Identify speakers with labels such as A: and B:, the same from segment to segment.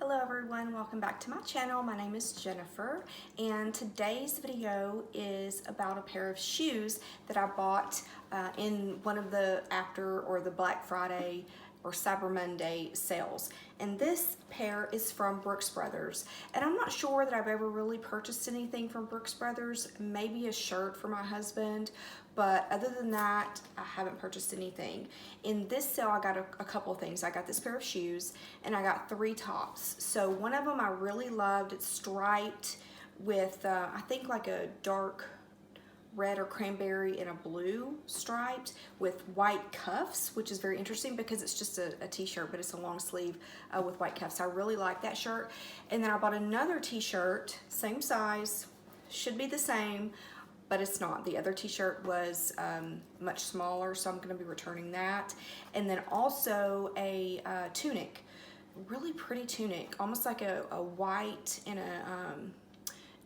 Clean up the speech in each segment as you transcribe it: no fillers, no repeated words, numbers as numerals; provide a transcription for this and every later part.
A: Hello everyone, welcome back to my channel. My name is Jennifer and today's video is about a pair of shoes that I bought in one of the the Black Friday or Cyber Monday sales. And this pair is from Brooks Brothers. And I'm not sure that I've ever really purchased anything from Brooks Brothers, maybe a shirt for my husband, but other than that, I haven't purchased anything. In this sale, I got a couple of things. I got this pair of shoes and I got 3 tops. So one of them I really loved. It's striped with, I think like a dark red or cranberry and a blue striped with white cuffs, which is very interesting because it's just a t-shirt, but it's a long sleeve with white cuffs. I really like that shirt. And then I bought another t-shirt, same size, should be the same, but it's not. The other t-shirt was much smaller, so I'm gonna be returning that. And then also a tunic, really pretty tunic, almost like a white and a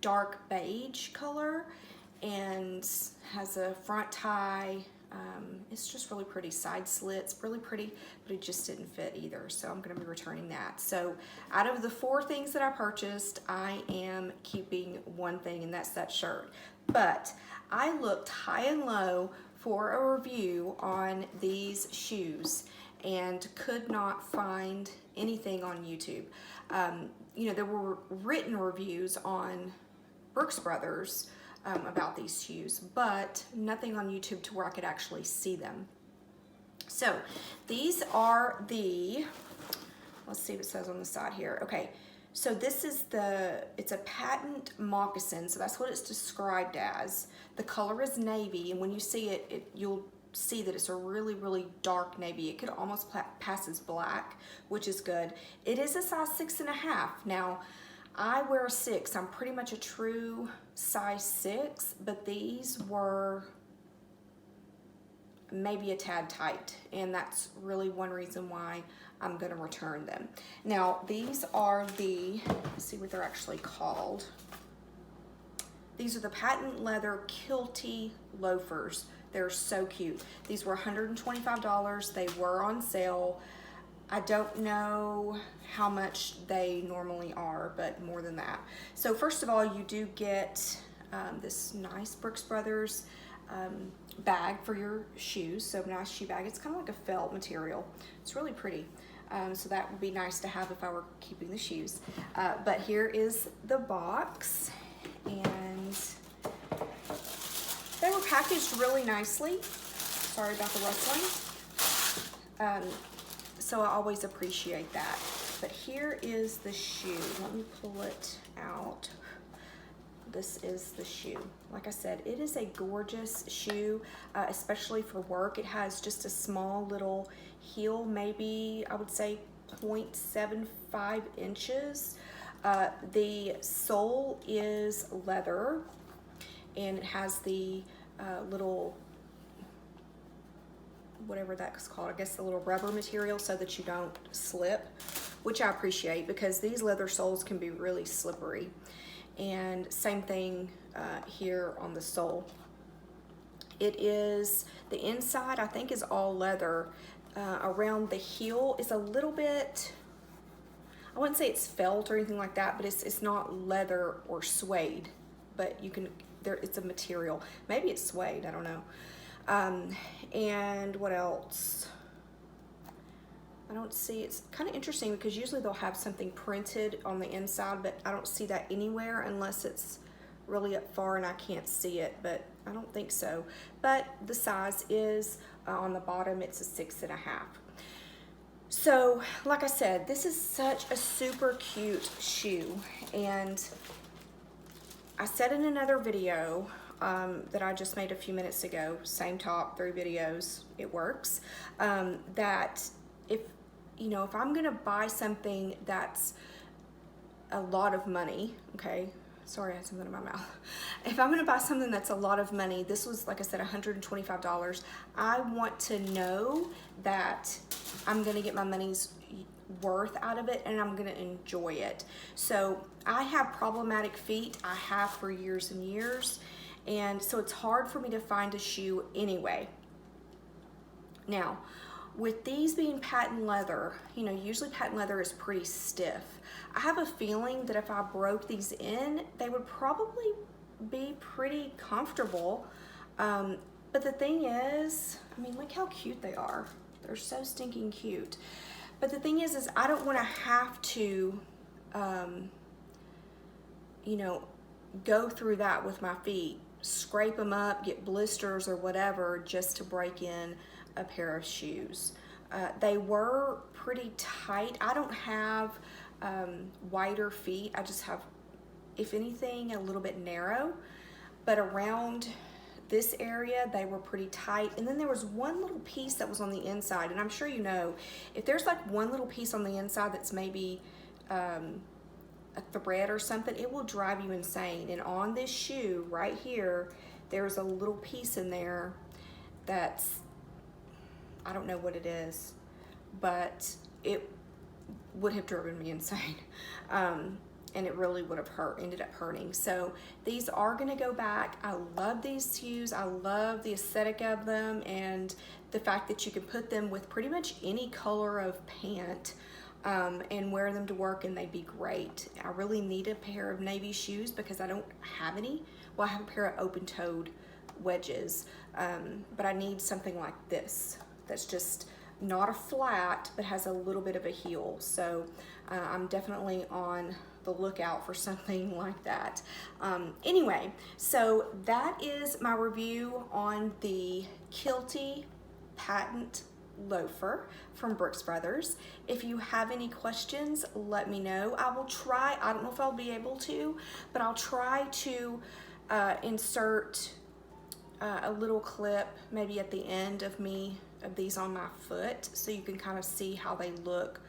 A: dark beige color, and has a front tie. It's just really pretty, side slits, really pretty, but it just didn't fit either, so I'm gonna be returning that. So out of the 4 things that I purchased, I am keeping one thing, and that's that shirt. But I looked high and low for a review on these shoes and could not find anything on YouTube. You know, there were written reviews on Brooks Brothers about these shoes, but nothing on YouTube to where I could actually see them. So these are the, let's see what it says on the side here. Okay, so this is it's a patent moccasin, so that's what it's described as. The color is navy, and when you see it, you'll see that it's a really, really dark navy. It could almost pass as black, which is good. It is a size 6.5. Now, I wear a 6. I'm pretty much a true size 6, but these were maybe a tad tight, and that's really one reason why I'm gonna return them. Now, these are let's see what they're actually called. These are the patent leather Kiltie Loafers. They're so cute. These were $125. They were on sale. I don't know how much they normally are, but more than that. So first of all, you do get this nice Brooks Brothers bag for your shoes. So nice shoe bag. It's kind of like a felt material. It's really pretty. So that would be nice to have if I were keeping the shoes. But here is the box, and they were packaged really nicely. Sorry about the rustling. So I always appreciate that. But here is the shoe. Let me pull it out. This is the shoe. Like I said, it is a gorgeous shoe, especially for work. It has just a small little heel, maybe I would say 0.75 inches. The sole is leather, and it has the little, whatever that's called, I guess the little rubber material so that you don't slip, which I appreciate because these leather soles can be really slippery. And same thing here on the sole. It is, the inside I think is all leather. Around the heel is a little bit, I wouldn't say it's felt or anything like that, but it's not leather or suede, but you can, it's a material. Maybe it's suede, I don't know. And what else? I don't see, it's kind of interesting because usually they'll have something printed on the inside, but I don't see that anywhere unless it's really up far and I can't see it, but I don't think so. But the size is on the bottom, it's a 6.5. So like I said, this is such a super cute shoe, and I said in another video that I just made a few minutes ago, same top, 3 videos, it works, that if I'm gonna buy something that's a lot of money, okay, sorry I had something in my mouth. If I'm gonna buy something that's a lot of money, this was, like I said, $125, I want to know that I'm gonna get my money's worth out of it and I'm gonna enjoy it. So I have problematic feet, I have for years and years, and so it's hard for me to find a shoe anyway. Now, with these being patent leather, you know, usually patent leather is pretty stiff. I have a feeling that if I broke these in, they would probably be pretty comfortable. But the thing is, I mean, look how cute they are. They're so stinking cute. But the thing is I don't want to have to, you know, go through that with my feet, scrape them up, get blisters or whatever just to break in a pair of shoes. They were pretty tight. I don't have wider feet. I just have, if anything, a little bit narrow, but around this area they were pretty tight. And then there was one little piece that was on the inside, and I'm sure you know, if there's like one little piece on the inside that's maybe a thread or something, it will drive you insane. And on this shoe right here, there's a little piece in there that's, I don't know what it is, but it would have driven me insane. And it really would have ended up hurting. So these are gonna go back. I love these shoes. I love the aesthetic of them and the fact that you can put them with pretty much any color of pant and wear them to work and they'd be great. I really need a pair of navy shoes because I don't have any. Well, I have a pair of open-toed wedges, but I need something like this that's just not a flat, but has a little bit of a heel. So I'm definitely on the lookout for something like that. Anyway, so that is my review on the Kiltie patent loafer from Brooks Brothers. If you have any questions, let me know. I will try, I don't know if I'll be able to, but I'll try to insert a little clip maybe at the end of these on my foot so you can kind of see how they look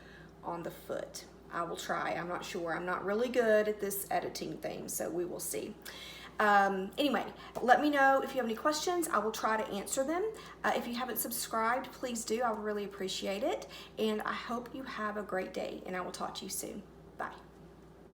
A: on the foot. I will try. I'm not sure. I'm not really good at this editing thing, so we will see. Anyway, let me know if you have any questions. I will try to answer them. If you haven't subscribed, please do. I would really appreciate it. And I hope you have a great day, and I will talk to you soon. Bye.